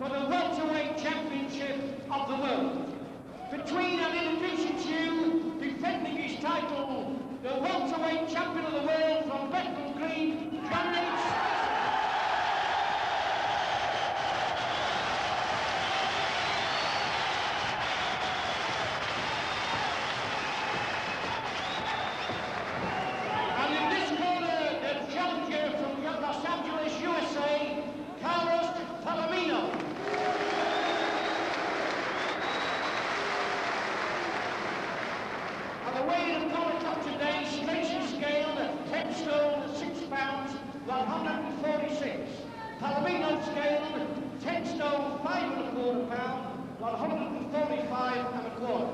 for the welterweight championship of the world. Between and introducing to you, defending his title, the welterweight champion of the world from Bethnal Green, Stracey. Palomino. And the weight of Corner Cup today, Stracey scaled at 10 stone 6 pounds, 146. Palomino scaled 10 stone 5 1/4 pounds, 145 1/4.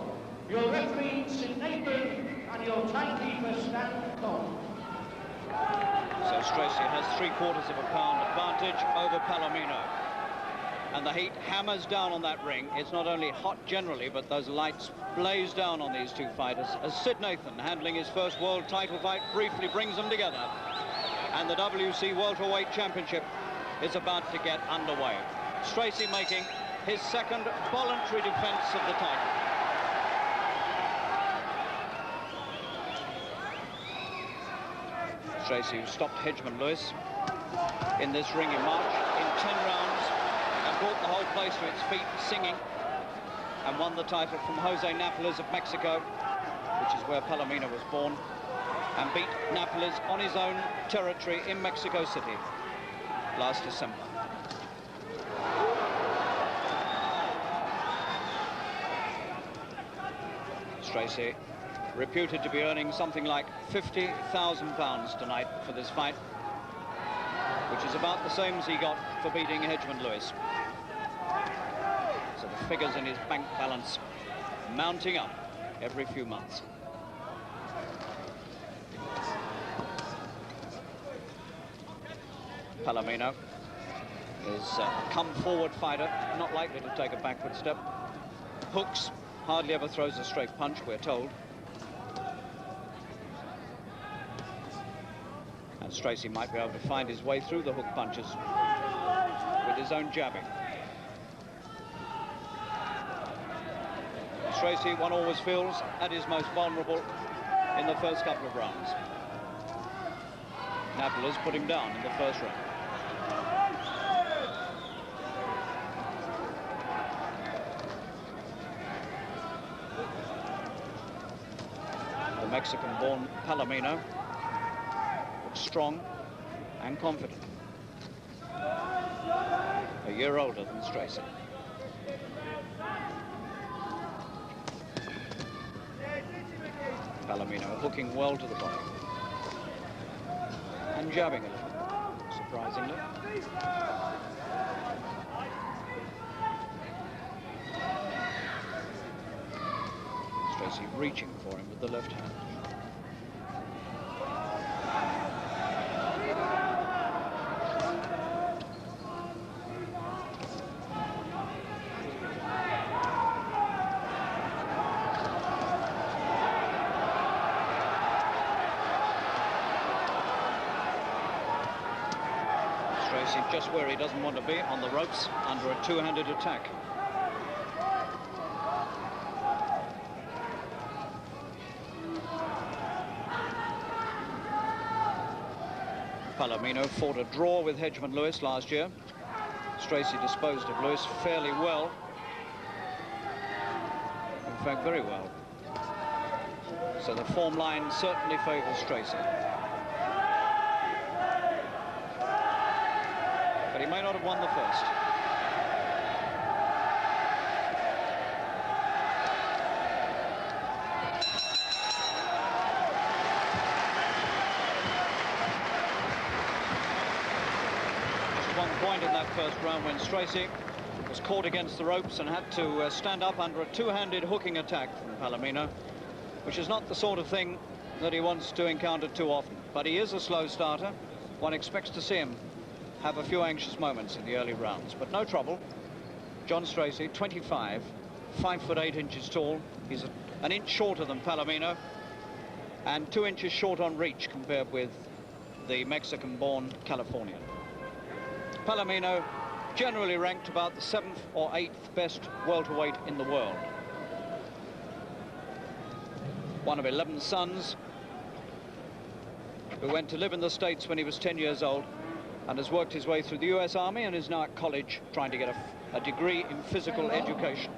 Your referee, St Nathan, and your timekeeper, Stan Cobb. So Stracey has 3/4 of a pound advantage over Palomino. And the heat hammers down on that ring. It's not only hot generally, but those lights blaze down on these two fighters as Sid Nathan, handling his first world title fight, briefly brings them together. And the WC Welterweight Championship is about to get underway. Stracey making his second voluntary defense of the title. Stracey, who stopped Hedgeman Lewis in this ring in March in 10 rounds and brought the whole place to its feet singing, and won the title from Jose Napoles of Mexico, which is where Palomino was born, and beat Napoles on his own territory in Mexico City last December. Stracey, reputed to be earning something like £50,000 tonight for this fight, which is about the same as he got for beating Hedgeman Lewis. So the figures in his bank balance mounting up every few months. Palomino is a come-forward fighter, not likely to take a backward step. Hooks, hardly ever throws a straight punch, we're told. And Stracey might be able to find his way through the hook punches with his own jabbing. Stracey, one always feels at his most vulnerable in the first couple of rounds. Napoles put him down in the first round. The Mexican-born Palomino looks strong and confident. A year older than Stracey. Palomino hooking well to the body. And jabbing a little, surprisingly. Stracey reaching for him with the left hand. Just where he doesn't want to be, on the ropes, under a two-handed attack. Palomino fought a draw with Hedgeman Lewis last year. Stracey disposed of Lewis fairly well. In fact, very well. So the form line certainly favours Stracey. But he may not have won the first. Just one point in that first round when Stracey was caught against the ropes and had to stand up under a two-handed hooking attack from Palomino, which is not the sort of thing that he wants to encounter too often. But he is a slow starter. One expects to see him have a few anxious moments in the early rounds, but no trouble. John Stracey, 25, 5'8" tall. He's an inch shorter than Palomino and 2 inches short on reach compared with the Mexican-born Californian. Palomino generally ranked about the 7th or 8th best welterweight in the world. One of 11 sons who went to live in the States when he was 10 years old and has worked his way through the US Army and is now at college trying to get a degree in physical education.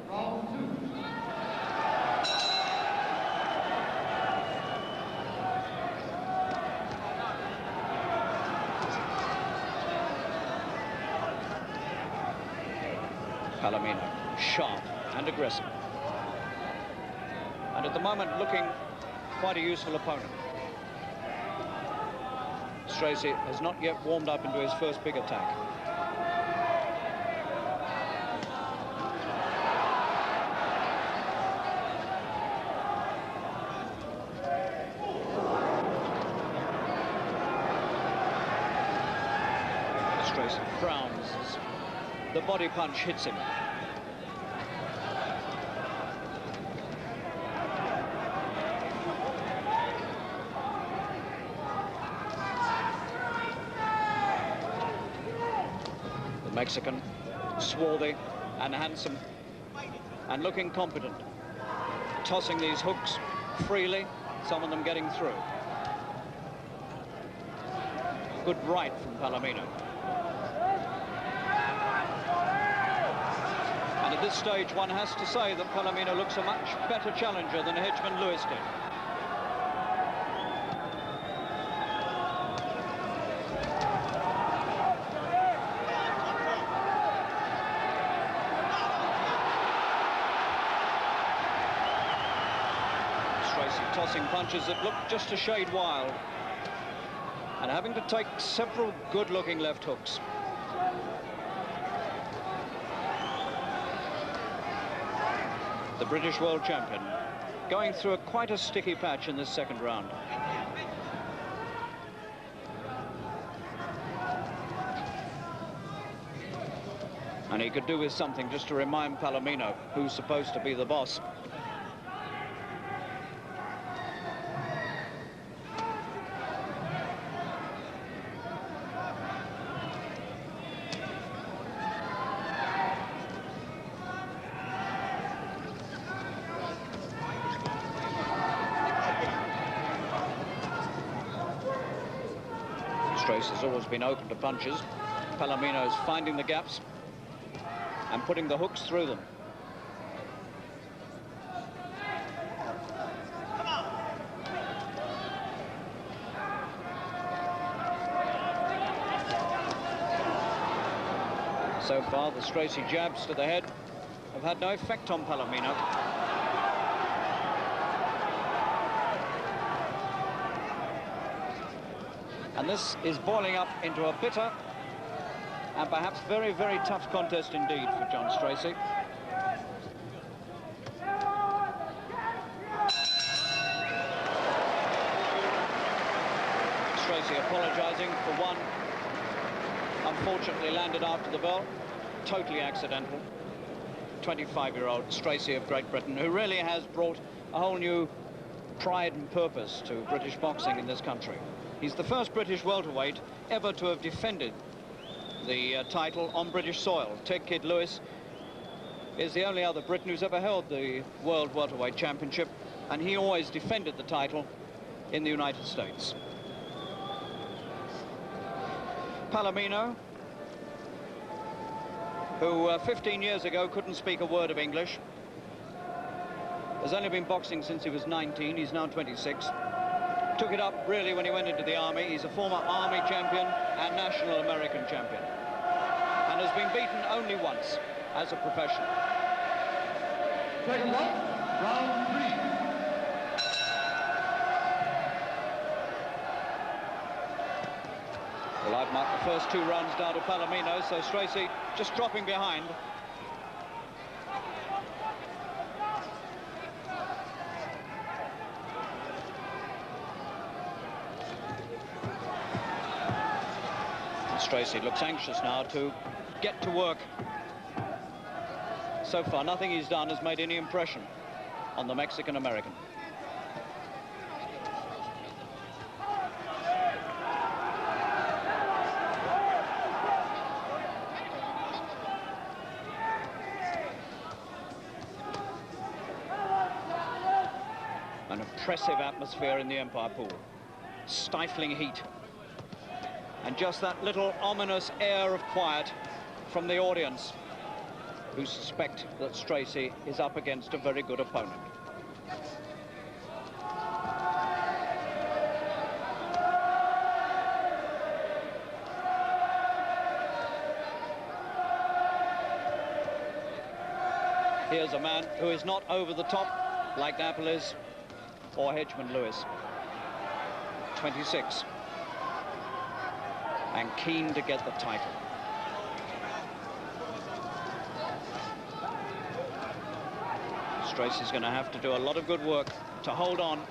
Palomino, sharp and aggressive. And at the moment looking quite a useful opponent. Stracey has not yet warmed up into his first big attack. Stracey frowns as the body punch hits him. Mexican, swarthy and handsome and looking competent, tossing these hooks freely, some of them getting through. Good right from Palomino. And at this stage one has to say that Palomino looks a much better challenger than Hedgeman Lewis did. Tossing punches that look just a shade wild and having to take several good-looking left hooks. The British world champion going through quite a sticky patch in this second round. And he could do with something just to remind Palomino who's supposed to be the boss. Stracey has always been open to punches. Palomino's finding the gaps and putting the hooks through them. So far, the Stracey jabs to the head have had no effect on Palomino. And this is boiling up into a bitter and perhaps very, very tough contest indeed for John Stracey. Stracey apologising for one unfortunately landed after the bell. Totally accidental. 25-year-old Stracey of Great Britain, who really has brought a whole new pride and purpose to British boxing in this country. He's the first British welterweight ever to have defended the title on British soil. Ted Kid Lewis is the only other Briton who's ever held the World Welterweight Championship, and he always defended the title in the United States. Palomino, who 15 years ago couldn't speak a word of English, has only been boxing since he was 19. He's now 26. Took it up really when he went into the Army. He's a former Army champion and national American champion, and has been beaten only once as a professional. Second one, round 3. Well, I've marked the first 2 rounds down to Palomino, so Stracey just dropping behind. Stracey looks anxious now to get to work. So far, nothing he's done has made any impression on the Mexican-American. An oppressive atmosphere in the Empire Pool. Stifling heat. And just that little ominous air of quiet from the audience, who suspect that Stracey is up against a very good opponent. Here's a man who is not over the top like Napple is, or Hedgeman Lewis. 26. And keen to get the title. Stracey's going to have to do a lot of good work to hold on.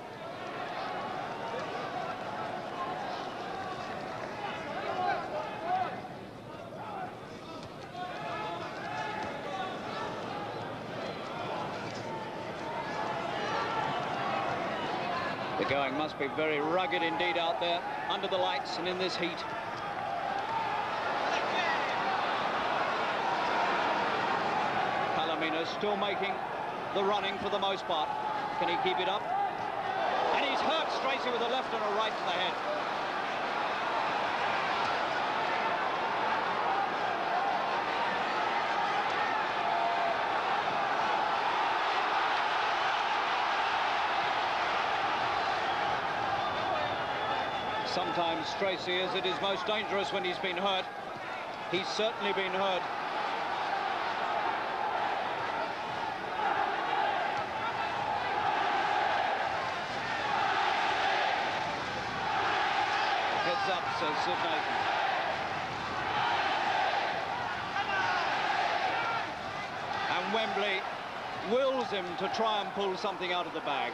The going must be very rugged indeed out there, under the lights and in this heat. Palomino still making the running for the most part. Can he keep it up? And he's hurt Stracey with a left and a right to the head. Sometimes Stracey is at his most dangerous when he's been hurt. He's certainly been hurt. Heads up, says Sid Nathan. And Wembley wills him to try and pull something out of the bag.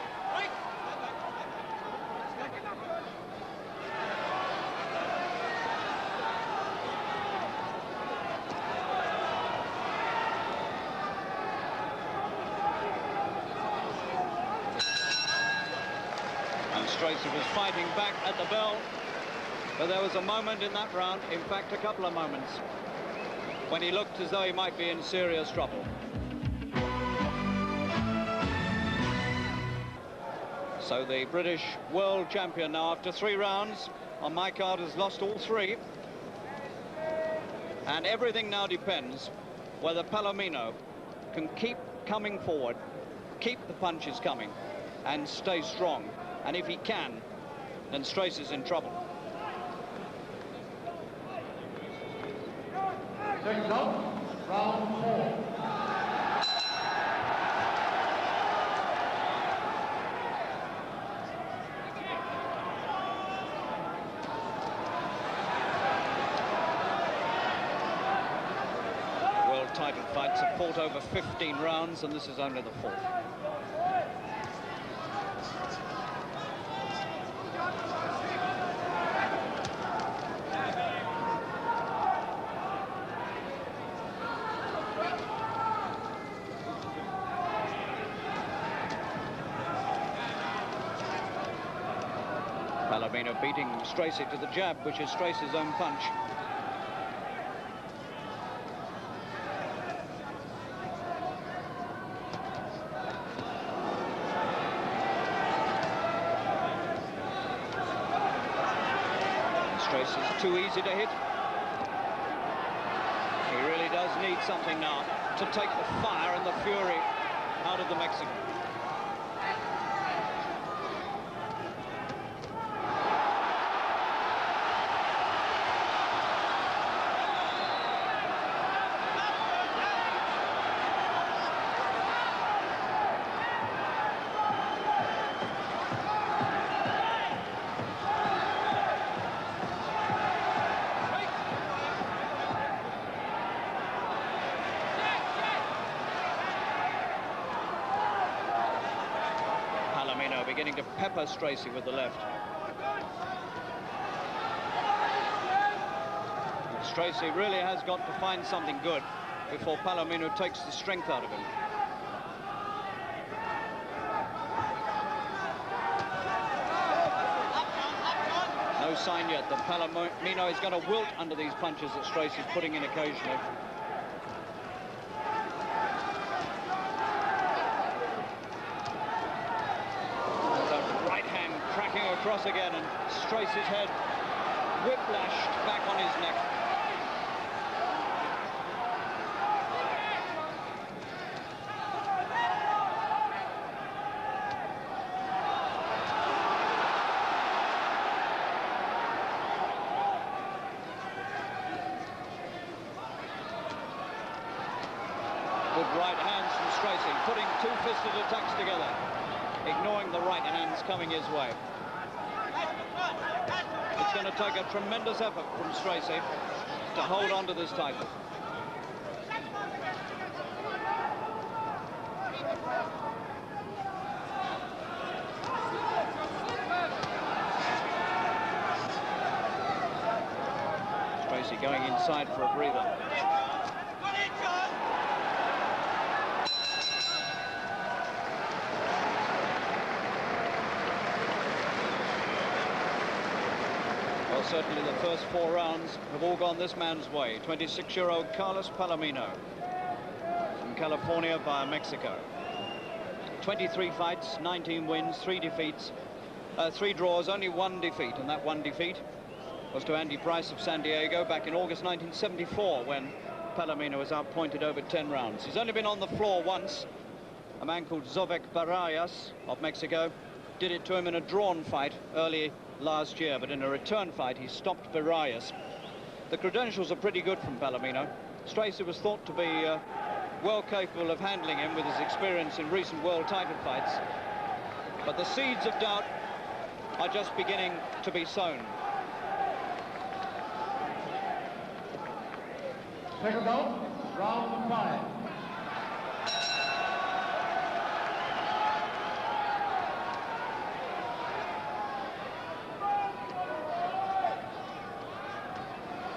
Stracey was fighting back at the bell, but there was a moment in that round, in fact a couple of moments, when he looked as though he might be in serious trouble. So the British world champion now, after 3 rounds, on my card has lost all 3. And everything now depends whether Palomino can keep coming forward, keep the punches coming, and stay strong. And if he can, then Stracey's in trouble. Next up, round 4. World title fights have fought over 15 rounds, and this is only the 4th. Palomino beating Stracey to the jab, which is Stracey's own punch. Stracey's too easy to hit. He really does need something now to take the fire and the fury out of the Mexican. Beginning to pepper Stracey with the left. Stracey really has got to find something good before Palomino takes the strength out of him. No sign yet that Palomino is going to wilt under these punches that Stracey's putting in occasionally. across again, and Stracey's head whiplashed back on his neck. Good right hands from Stracey, putting two-fisted attacks together, ignoring the right hands coming his way. It's going to take a tremendous effort from Stracey to hold on to this title. Stracey going inside for a breather. Well, certainly the first 4 rounds have all gone this man's way. 26-year-old Carlos Palomino from California via Mexico. 23 fights, 19 wins, 3 defeats, 3 draws, only 1 defeat, and that 1 defeat was to Andy Price of San Diego back in August 1974 when Palomino was outpointed over 10 rounds. He's only been on the floor once. A man called Zovek Barayas of Mexico did it to him in a drawn fight early last year, but in a return fight he stopped Barayas. The credentials are pretty good from Palomino. Stracey was thought to be well capable of handling him with his experience in recent world title fights, but the seeds of doubt are just beginning to be sown. Second ball, round 5.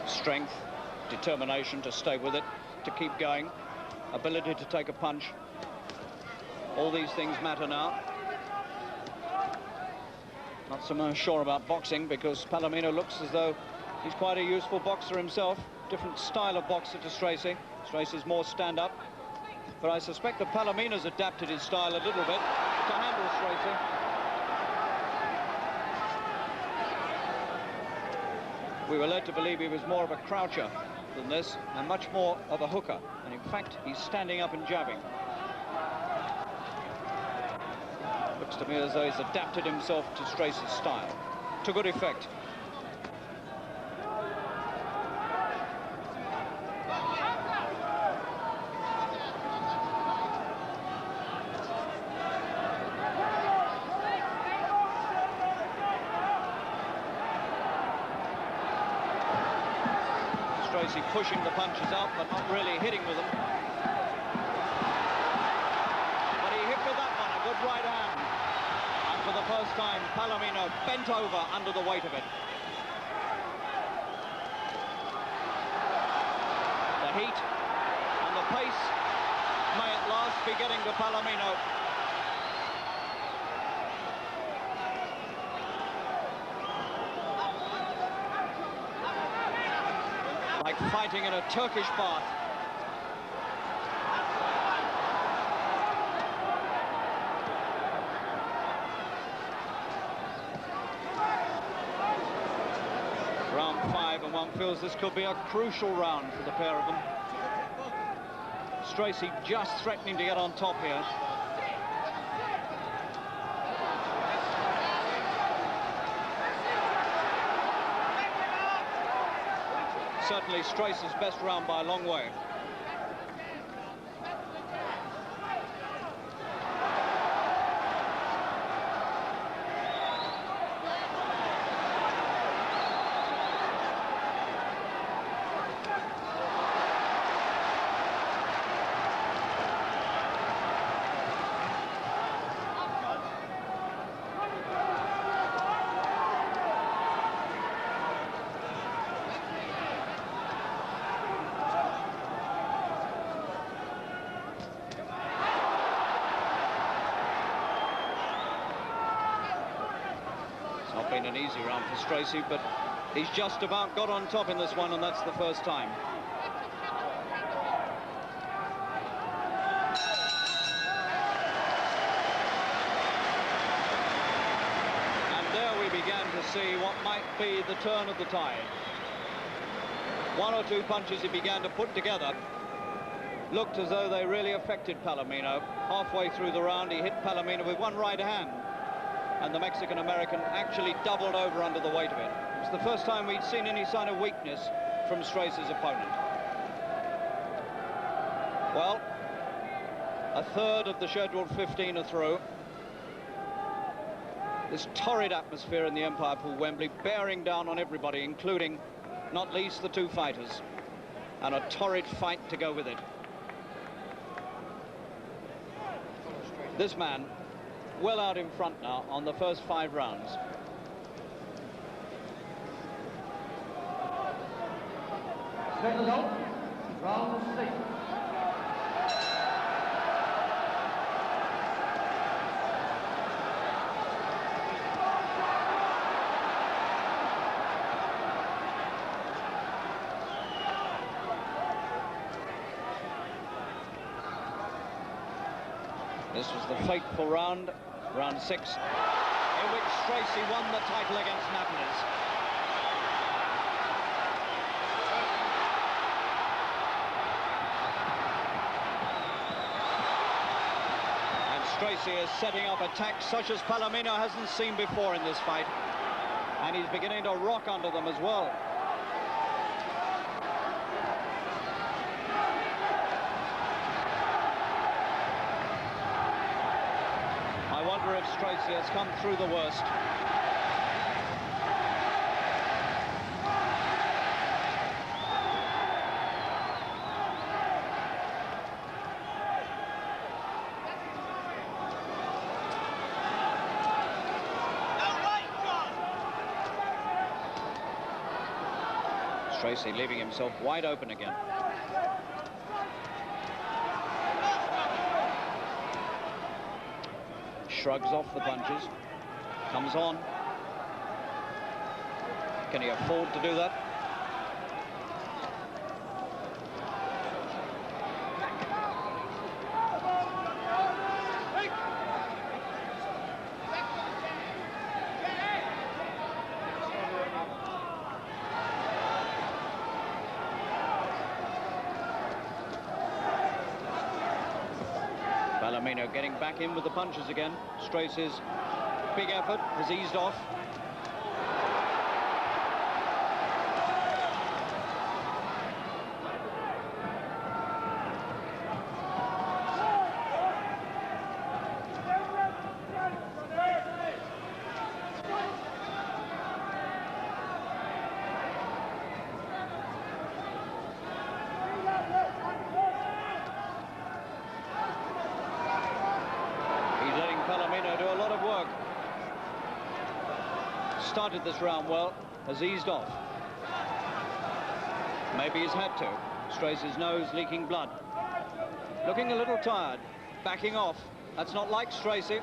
Strength, determination to stay with it, to keep going, ability to take a punch. All these things matter now. Not so much sure about boxing because Palomino looks as though he's quite a useful boxer himself. Different style of boxer to Stracey. Stracey's more stand-up. But I suspect that Palomino's adapted his style a little bit to handle Stracey. We were led to believe he was more of a croucher than this, and much more of a hooker. And in fact, he's standing up and jabbing. Looks to me as though he's adapted himself to Stracey's style. To good effect. Stracey pushing the punches out, but not really hitting with them. But he hit with that one, a good right hand. And for the first time, Palomino bent over under the weight of it. The heat and the pace may at last be getting to Palomino. Like fighting in a Turkish bath. Round 5, and one feels this could be a crucial round for the pair of them. Stracey just threatening to get on top here. Certainly Stracey's best round by a long way. Not been an easy round for Stracey, but he's just about got on top in this one, and that's the first time. And there we see what might be the turn of the tide. One or two punches he began to put together looked as though they really affected Palomino. Halfway through the round, he hit Palomino with one right hand, and the Mexican-American actually doubled over under the weight of it. It's the first time we'd seen any sign of weakness from Stracey's opponent. Well, a third of the scheduled 15 are through. This torrid atmosphere in the Empire Pool Wembley bearing down on everybody, including, not least, the two fighters, and a torrid fight to go with it. This man well out in front now on the first 5 rounds. Round 6. This was the fateful round, round 6, in which Stracey won the title against Nablus. And Stracey is setting up attacks such as Palomino hasn't seen before in this fight. And he's beginning to rock under them as well. I wonder if Stracey has come through the worst. Stracey leaving himself wide open again. Shrugs off the punches, comes on. Can he afford to do that? Palomino getting back in with the punches again. Stracey's big effort has eased off. Palomino do a lot of work. Started this round well, has eased off. Maybe he's had to. Stracey's nose leaking blood. Looking a little tired, backing off. That's not like Stracey.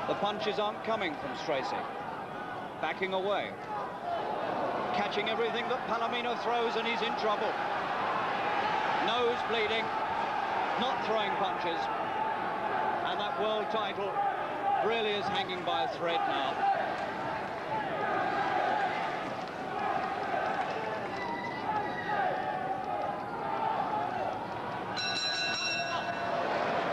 The punches aren't coming from Stracey. Backing away. Catching everything that Palomino throws, and he's in trouble. Nose bleeding, not throwing punches. And that world title really is hanging by a thread now.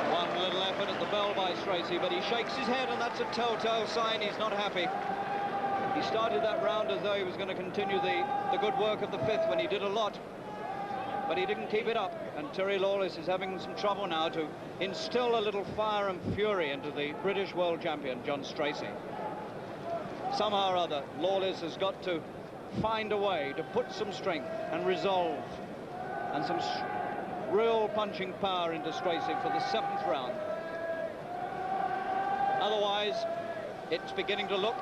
One little effort at the bell by Stracey, but he shakes his head, and that's a telltale sign he's not happy. He started that round as though he was going to continue the good work of the 5th when he did a lot. But he didn't keep it up, and Terry Lawless is having some trouble now to instill a little fire and fury into the British world champion, John Stracey. Somehow or other, Lawless has got to find a way to put some strength and resolve and some real punching power into Stracey for the 7th round. Otherwise, it's beginning to look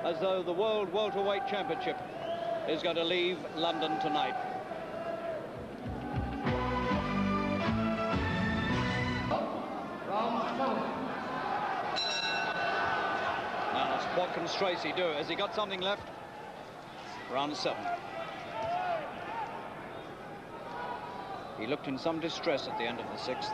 as though the World Welterweight Championship is going to leave London tonight. What can Stracey do? Has he got something left? Round 7. He looked in some distress at the end of the 6th.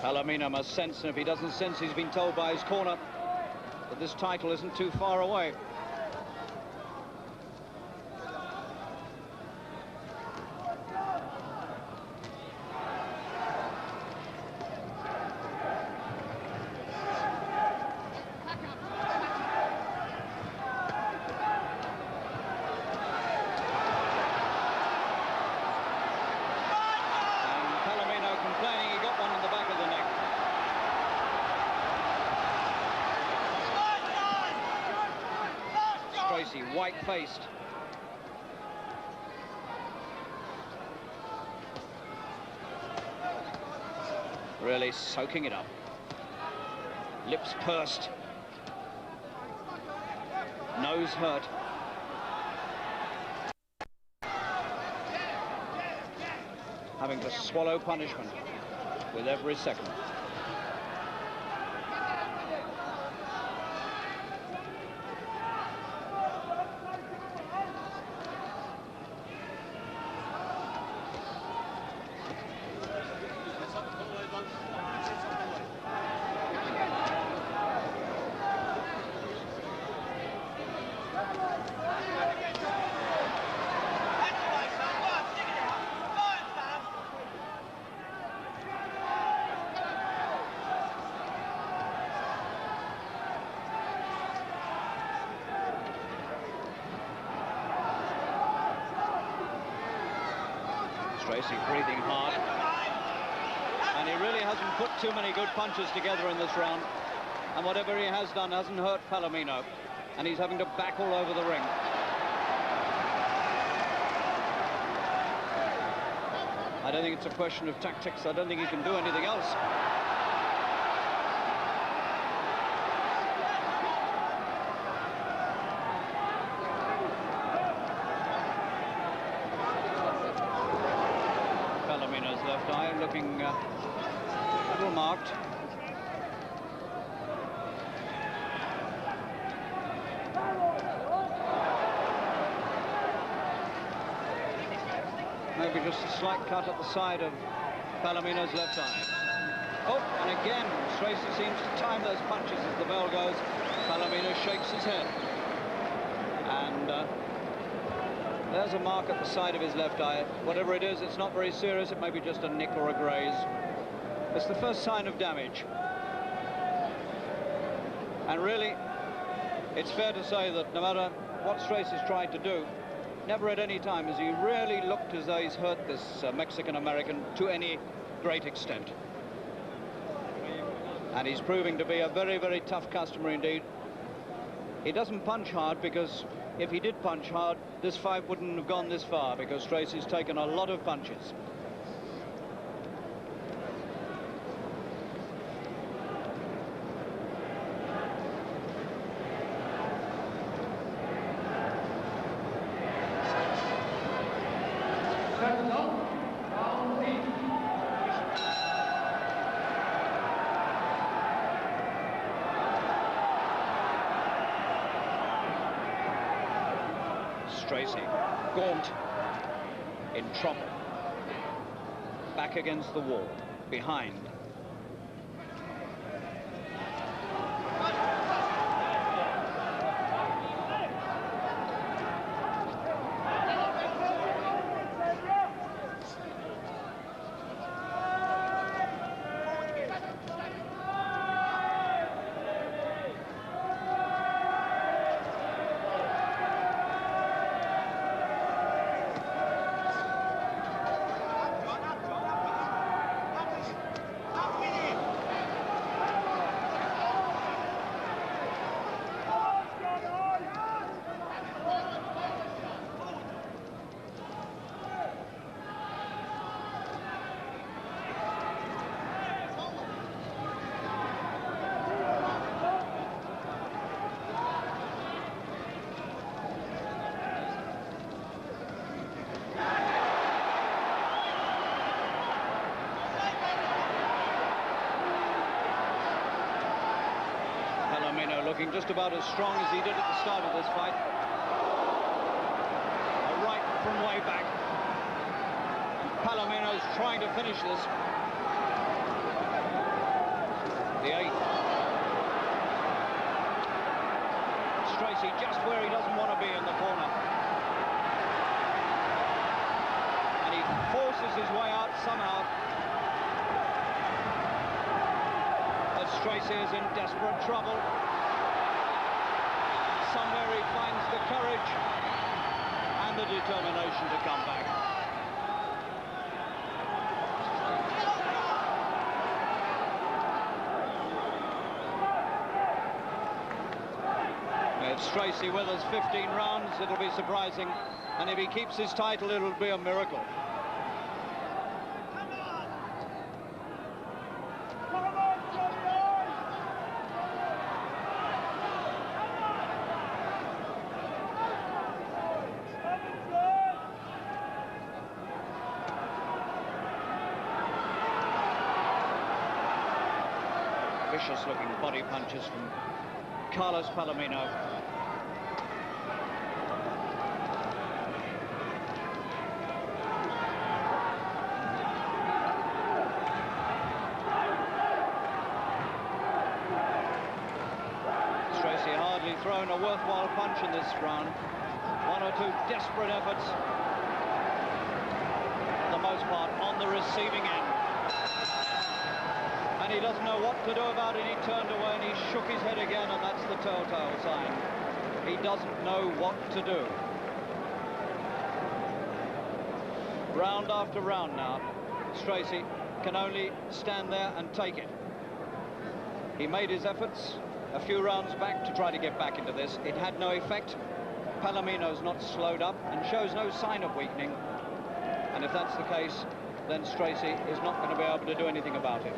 Palomino must sense, and if he doesn't sense, he's been told by his corner that this title isn't too far away. Stracey, white-faced. Really soaking it up. Lips pursed. Nose hurt. Having to swallow punishment with every second. Stracey breathing hard, and he really hasn't put too many good punches together in this round, and whatever he has done hasn't hurt Palomino, and he's having to back all over the ring. I don't think it's a question of tactics. I don't think he can do anything else. Left eye looking a little marked. Maybe just a slight cut at the side of Palomino's left eye. Oh, and again, Stracey seems to time those punches as the bell goes. Palomino shakes his head. And there's a mark at the side of his left eye. Whatever it is, it's not very serious. It may be just a nick or a graze. It's the first sign of damage. And really, it's fair to say that no matter what Stracey's tried to do, never at any time has he really looked as though he's hurt this Mexican-American to any great extent. And he's proving to be a very, very tough customer indeed. He doesn't punch hard because if he did punch hard, this fight wouldn't have gone this far, because Stracey's taken a lot of punches. Stracey, gaunt, in trouble, back against the wall, behind. Looking just about as strong as he did at the start of this fight. A right from way back. And Palomino's trying to finish this. The 8th. Stracey just where he doesn't want to be in the corner. And he forces his way out somehow. But Stracey is in desperate trouble. Somewhere he finds the courage and the determination to come back. If Stracey withers 15 rounds, it'll be surprising. And if he keeps his title, it'll be a miracle. Vicious-looking body punches from Palomino. Stracey hardly thrown a worthwhile punch in this round. One or two desperate efforts. For the most part on the receiving end. And he doesn't know what to do about it. He turned away and he shook his head again, and that's the telltale sign. He doesn't know what to do. Round after round now, Stracey can only stand there and take it. He made his efforts a few rounds back to try to get back into this. It had no effect. Palomino's not slowed up and shows no sign of weakening. And if that's the case, then Stracey is not going to be able to do anything about it.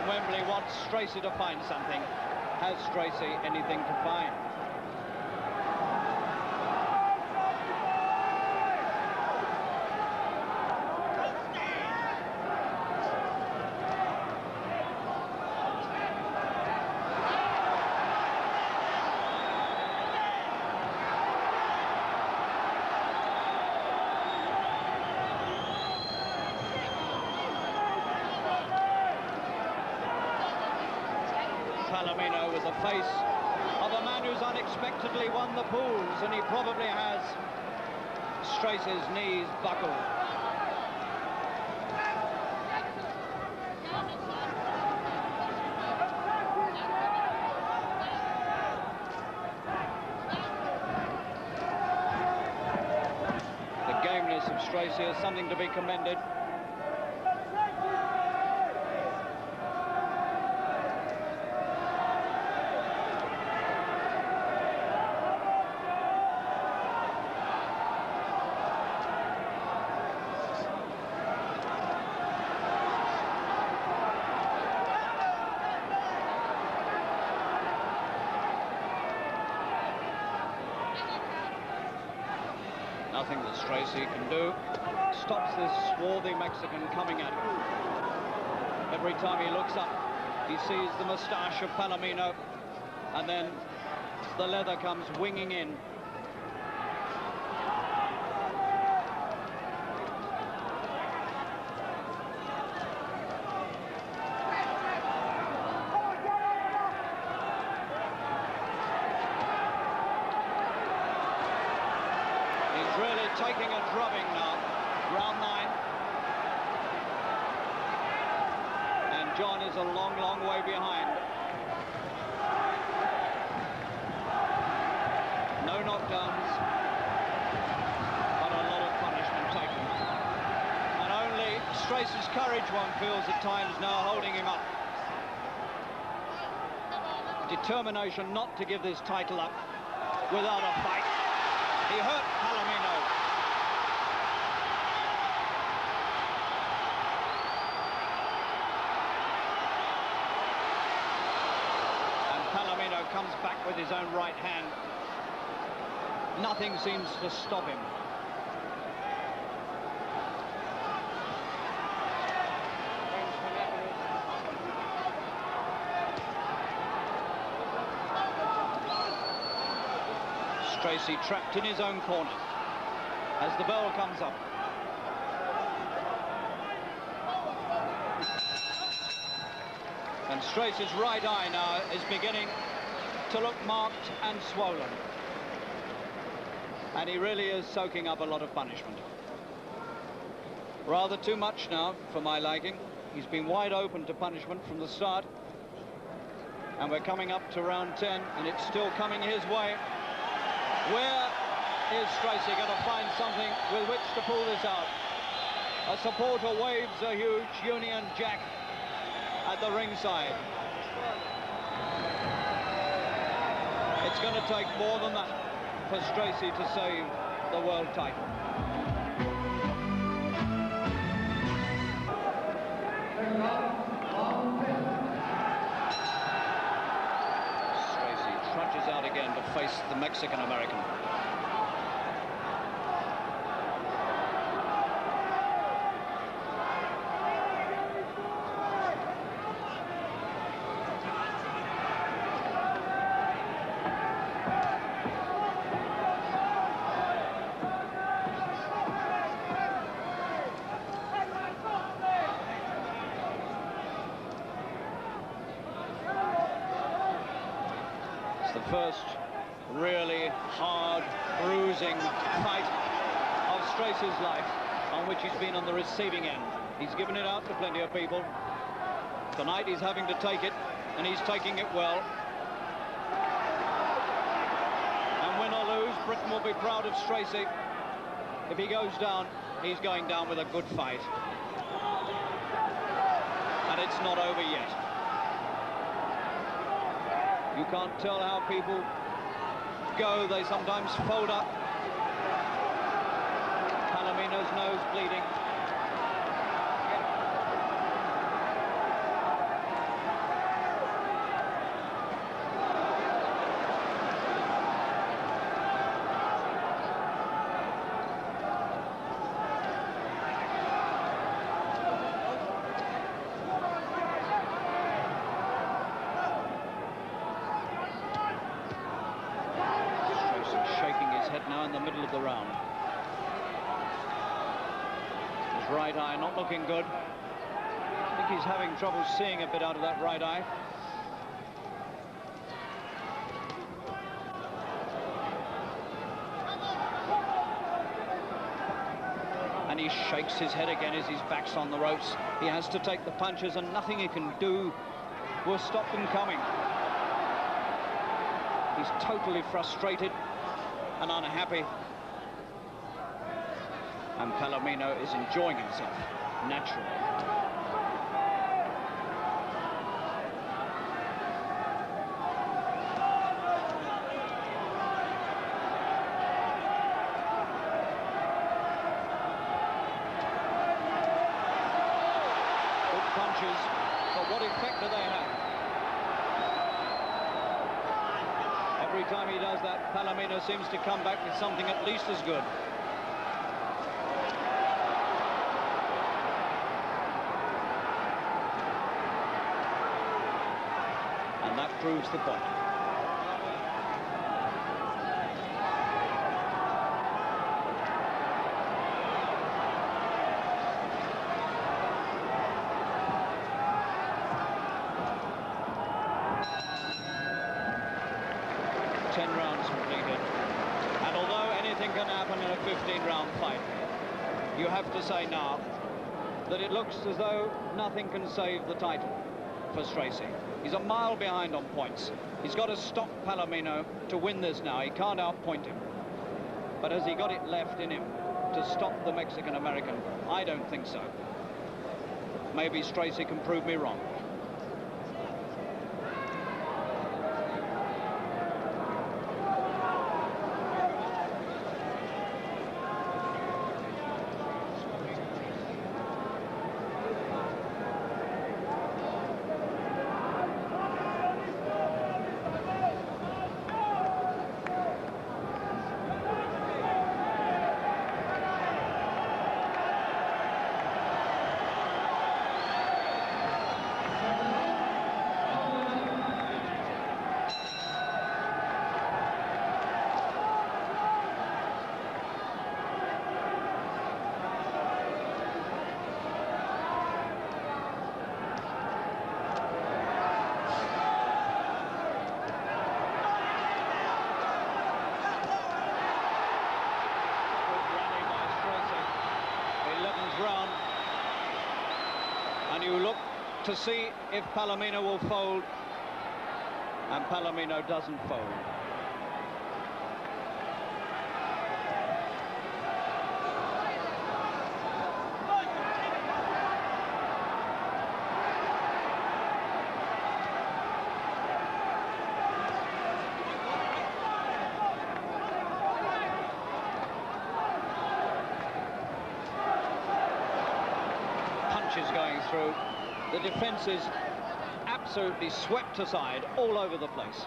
Wembley wants Stracey to find something. Has Stracey anything to find? Palomino with the face of a man who's unexpectedly won the pools, and he probably has. Stracey's knees buckled. The gameness of Stracey is something to be commended. Nothing that Stracey can do stops this swarthy Mexican coming at him. Every time he looks up, he sees the moustache of Palomino, and then the leather comes winging in. Really taking a drubbing now. Round 9. And John is a long, long way behind. No knockdowns, but a lot of punishment taken. And only Stracey's courage, one feels at times now, holding him up. Determination not to give this title up without a fight. He hurt Palomino. back with his own right hand. Nothing seems to stop him. Stracey trapped in his own corner as the bell comes up. And Stracey's right eye now is beginning to look marked and swollen. And he really is soaking up a lot of punishment. Rather too much now for my liking. He's been wide open to punishment from the start. And we're coming up to round 10, and it's still coming his way. Where is Stracey going to find something with which to pull this out? A supporter waves a huge Union Jack at the ringside. It's going to take more than that for Stracey to save the world title. Stracey trudges out again to face the Mexican-American. First really hard, bruising fight of Stracey's life, on which he's been on the receiving end. He's given it out to plenty of people. Tonight he's having to take it, and he's taking it well. And win or lose, Britain will be proud of Stracey. If he goes down, he's going down with a good fight. And it's not over yet. You can't tell how people go. They sometimes fold up. Palomino's nose bleeding. Now in the middle of the round. His right eye not looking good. I think he's having trouble seeing a bit out of that right eye. And he shakes his head again as his back's on the ropes. He has to take the punches, and nothing he can do will stop them coming. He's totally frustrated and unhappy, and Palomino is enjoying himself naturally. Good punches, but what effect do they have? Every time he does that, Palomino seems to come back with something at least as good. And that proves the point. Can happen in a 15-round fight. You have to say now that it looks as though nothing can save the title for Stracey. He's a mile behind on points. He's got to stop Palomino to win this now. He can't outpoint him. But has he got it left in him to stop the Mexican-American? I don't think so. Maybe Stracey can prove me wrong. to see if Palomino will fold, and Palomino doesn't fold. Punches going through. The defence is absolutely swept aside all over the place.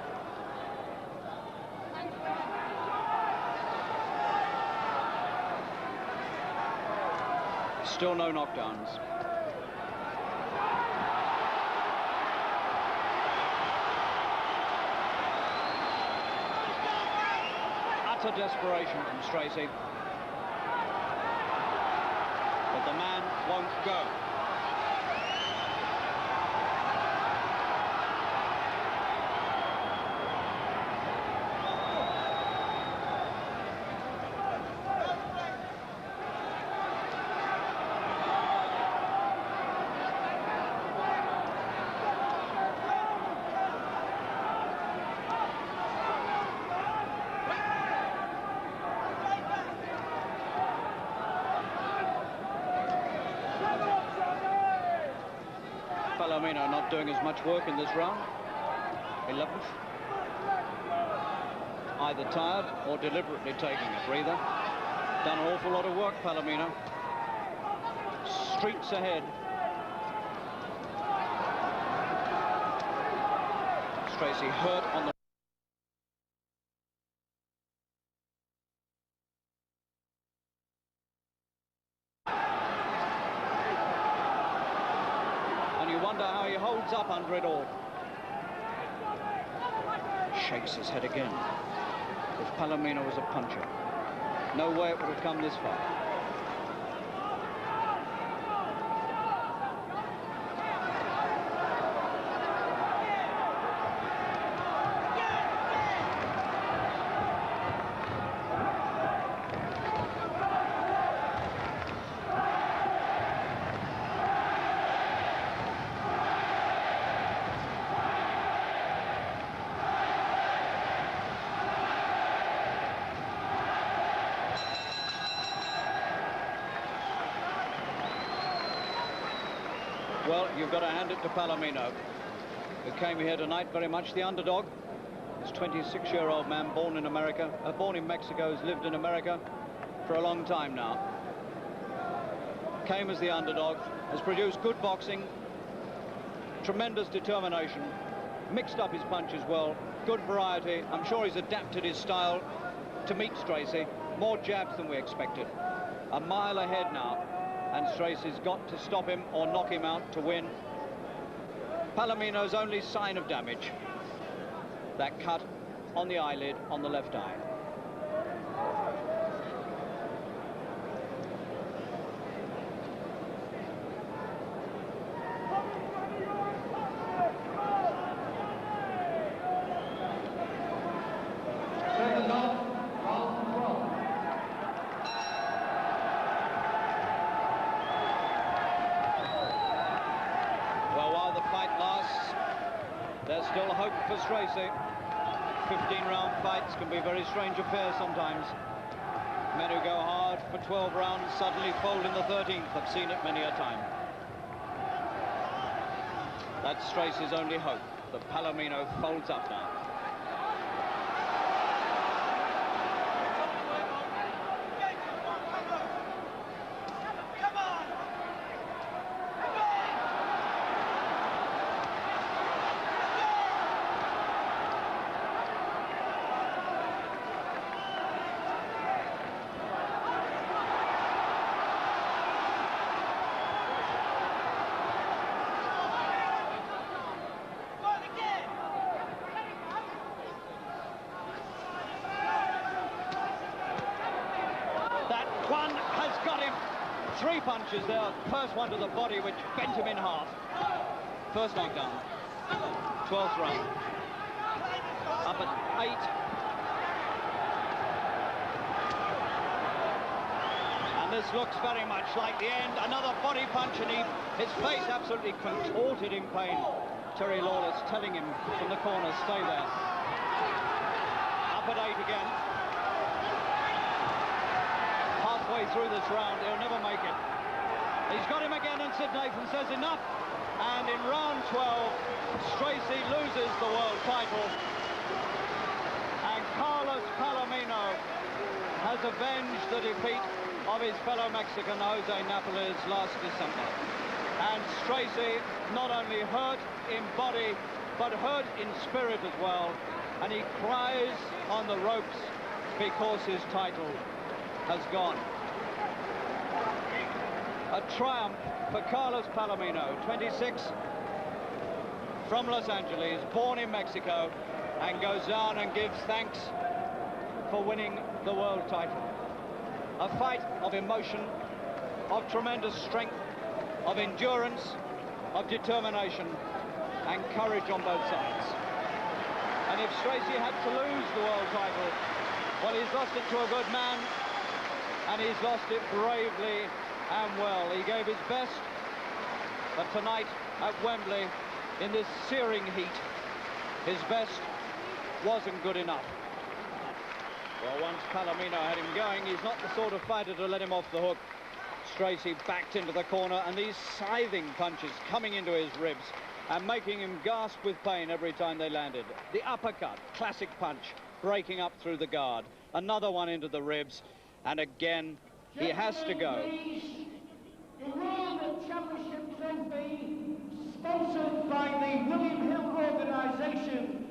Still no knockdowns. Utter desperation from Stracey. But the man won't go. Palomino not doing as much work in this round. 11th. Either tired or deliberately taking a breather. Done an awful lot of work, Palomino. Streets ahead. Stracey hurt on the... Wonder how he holds up under it all. Shakes his head again. If Palomino was a puncher, no way it would have come this far. Well, you've got to hand it to Palomino, who came here tonight very much the underdog. This 26-year-old man, born in America, born in Mexico, has lived in America for a long time now. Came as the underdog, has produced good boxing, tremendous determination, mixed up his punches well, good variety. I'm sure he's adapted his style to meet Stracey. More jabs than we expected. A mile ahead now. And Stracey's got to stop him or knock him out to win. Palomino's only sign of damage, that cut on the eyelid on the left eye. There's still hope for Stracey. 15-round fights can be very strange affairs sometimes. Men who go hard for 12 rounds suddenly fold in the 13th. I've seen it many a time. That's Stracey's only hope, that Palomino folds up now. One has got him. 3 punches there. First one to the body, which bent him in half. First knockdown. 12th round. Up at 8. And this looks very much like the end. Another body punch, and his face absolutely contorted in pain. Terry Lawless telling him from the corner, stay there. Up at 8 again. Halfway through this round, he'll never make it. He's got him again, and Sid Nathan says enough. And in round 12, Stracey loses the world title. And Carlos Palomino has avenged the defeat of his fellow Mexican Jose Napoles last December. And Stracey not only hurt in body, but hurt in spirit as well. And he cries on the ropes because his title has gone. A triumph for Carlos Palomino, 26, from Los Angeles, born in Mexico, and goes down and gives thanks for winning the world title. A fight of emotion, of tremendous strength, of endurance, of determination, and courage on both sides. And if Stracey had to lose the world title, well, he's lost it to a good man, and he's lost it bravely and well. He gave his best, but tonight at Wembley, in this searing heat, his best wasn't good enough. Well, once Palomino had him going, he's not the sort of fighter to let him off the hook. Stracey backed into the corner, and these scything punches coming into his ribs and making him gasp with pain every time they landed. The uppercut, classic punch, breaking up through the guard. Another one into the ribs, and again, he has to go. The World Championship Trophy, sponsored by the William Hill Organisation,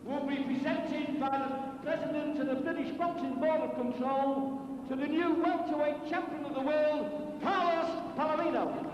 will be presented by the President of the British Boxing Board of Control to the new welterweight champion of the world, Carlos Palomino.